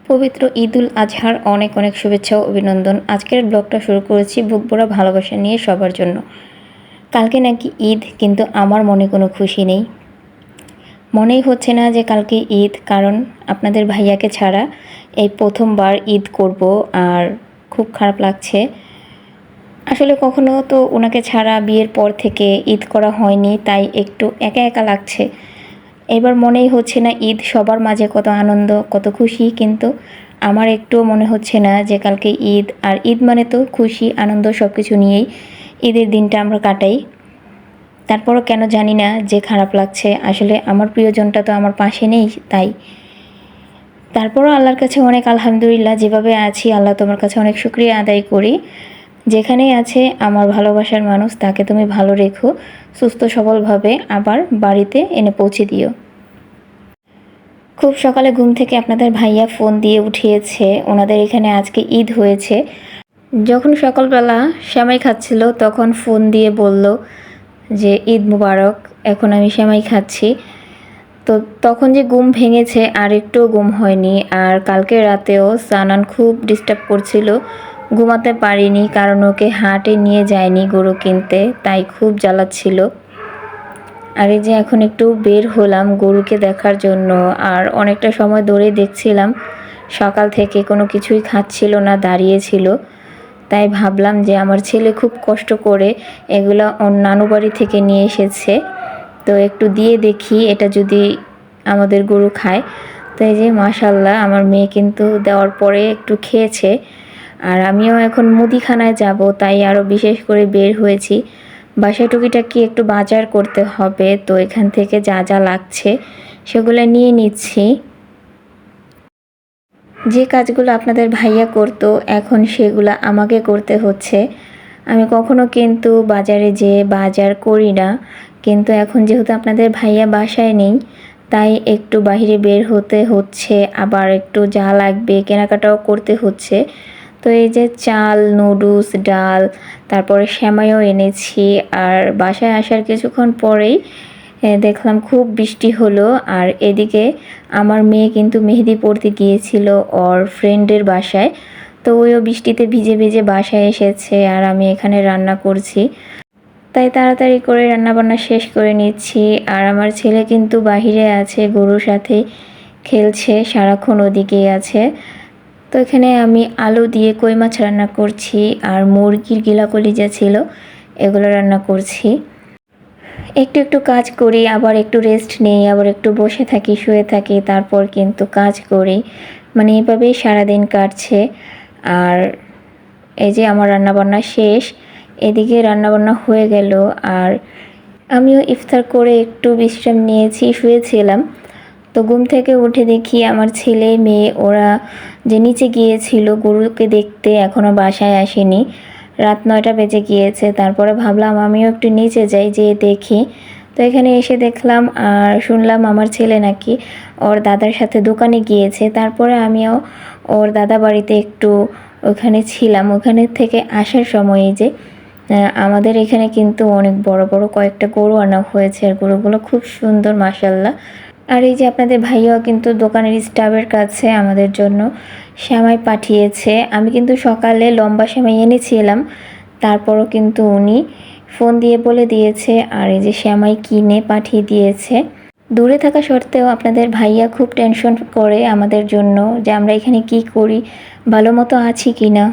পবিত্র ঈদুল আজহার অনেক অনেক শুভেচ্ছা ও অভিনন্দন। আজকের ব্লগটা শুরু করেছি বুক ভরা ভালোবাসা নিয়ে সবার জন্য। কালকে নাকি ঈদ, কিন্তু আমার মনে কোনো খুশি নেই। মনেই হচ্ছে না যে কালকে ঈদ, কারণ আপনাদের ভাইয়াকে ছাড়া এই প্রথমবার ঈদ করব, আর খুব খারাপ লাগছে। আসলে কখনো তো ওনাকে ছাড়া বিয়ের পর থেকে ঈদ করা হয়নি, তাই একটু একা একা লাগছে। এবার মনেই হচ্ছে না ঈদ সবার মাঝে কত আনন্দ, কত খুশি, কিন্তু আমার একটুও মনে হচ্ছে না যে কালকে ঈদ। আর ঈদ মানে তো খুশি, আনন্দ সব কিছু নিয়েই ঈদের দিনটা আমরা কাটাই। তারপরও কেন জানি না যে খারাপ লাগছে। আসলে আমার প্রিয়জনটা তো আমার পাশে নেই, তাই। তারপরও আল্লাহর কাছে অনেক আলহামদুলিল্লাহ, যেভাবে আছি আল্লাহ তোমার কাছে অনেক শুকরিয়া আদায় করি। যেখানেই আছে আমার ভালোবাসার মানুষ, তাকে তুমি ভালো রেখো, সুস্থ সবলভাবে আবার বাড়িতে এনে পৌঁছে দিও। খুব সকালে ঘুম থেকে আপনাদের ভাইয়া ফোন দিয়ে উঠিয়েছে, ওনাদের এখানে আজকে ঈদ হয়েছে। যখন সকালবেলা সেমাই খাচ্ছিল তখন ফোন দিয়ে বলল যে ঈদ মুবারক। এখন আমি সেমাই খাচ্ছি। তো তখন যে ঘুম ভেঙেছে, আর একটুও ঘুম হয়নি। আর কালকে রাতেও সানান খুব ডিস্টার্ব করছিল, ঘুমাতে পারিনি, কারণ ওকে হাটে নিয়ে যায়নি গরু কিনতে, তাই খুব জ্বালাচ্ছিল। আর এই যে এখন একটু বের হলাম গরুকে দেখার জন্য, আর অনেকটা সময় ধরে দেখছিলাম, সকাল থেকে কোনো কিছুই খাচ্ছিল না, দাঁড়িয়েছিল। তাই ভাবলাম যে আমার ছেলে খুব কষ্ট করে এগুলো ওর নানু বাড়ি থেকে নিয়ে এসেছে, তো একটু দিয়ে দেখি এটা যদি আমাদের গরু খায়। তো এই যে মাশাল্লাহ আমার মেয়ে কিন্তু দেওয়ার পরে একটু খেয়েছে। আর আমিও এখন মুদিখানায় যাব, তাই আরও বিশেষ করে বের হয়েছি। বাসায় টুকিটাকি একটু বাজার করতে হবে, তো এখান থেকে যা যা লাগছে সেগুলো নিয়ে নিচ্ছি। যে কাজগুলো আপনাদের ভাইয়া করতো এখন সেগুলো আমাকে করতে হচ্ছে। আমি কখনো কিন্তু বাজারে যেয়ে বাজার করি না, কিন্তু এখন যেহেতু আপনাদের ভাইয়া বাসায় নেই, তাই একটু বাইরে বের হতে হচ্ছে, আবার একটু যা লাগবে কেনাকাটাও করতে হচ্ছে। তো এই যে চাল, নুডলস, ডাল, তারপরে সেমাইও এনেছি। আর বাসায় আসার কিছুক্ষণ পরেই দেখলাম খুব বৃষ্টি হলো। আর এদিকে আমার মেয়ে কিন্তু মেহেদি পড়তে গিয়েছিল ওর ফ্রেন্ডের বাসায়, তো ওইও বৃষ্টিতে ভিজে ভিজে বাসায় এসেছে। আর আমি এখানে রান্না করছি, তাই তাড়াতাড়ি করে রান্নাবান্না শেষ করে নিচ্ছি। আর আমার ছেলে কিন্তু বাহিরে আছে, গরুর সাথে খেলছে, সারাক্ষণ ওদিকেই আছে। তো এখানে আমি আলু দিয়ে কই মাছ রান্না করছি, আর মুরগির গিলা কলিজা ছিল, এগুলো রান্না করছি। একটু একটু কাজ করি, আবার একটু রেস্ট নেই, আবার একটু বসে থাকি, শুয়ে থাকি, তারপর কিন্তু কাজ করি। মানে এইভাবেই সারাদিন কাটছে। আর এই যে আমার রান্নাবান্না শেষ, এদিকে রান্নাবান্না হয়ে গেল। আর আমিও ইফতার করে একটু বিশ্রাম নিয়েছি, শুয়েছিলাম। তো ঘুম থেকে উঠে দেখি আমার ছেলে মেয়ে ওরা যে নিচে গিয়েছিল গরুকে দেখতে, এখনও বাসায় আসেনি। রাত 9টা বেজে গিয়েছে। তারপরে ভাবলাম আমিও একটু নিচে যাই, যেয়ে দেখি। তো এখানে এসে দেখলাম আর শুনলাম আমার ছেলে নাকি ওর দাদার সাথে দোকানে গিয়েছে। তারপরে আমিও ওর দাদা বাড়িতে একটু ওখানে ছিলাম। ওখানে থেকে আসার সময় যে আমাদের এখানে কিন্তু অনেক বড় বড় কয়েকটা গরু আনা হয়েছে, আর গরুগুলো খুব সুন্দর মাশাল্লাহ। আর এই যে আপনাদের ভাইয়াও কিন্তু দোকানের স্টাফের কাছে আমাদের জন্য সেমাই পাঠিয়েছে। আমি কিন্তু সকালে লম্বা সেমাই এনেছিলাম, তারপরও কিন্তু উনি ফোন দিয়ে বলে দিয়েছে, আর এই যে সেমাই কিনে পাঠিয়ে দিয়েছে। দূরে থাকা সত্ত্বেও আপনাদের ভাইয়া খুব টেনশন করে আমাদের জন্য, যে আমরা এখানে কি করি, ভালো মতো আছি কি না।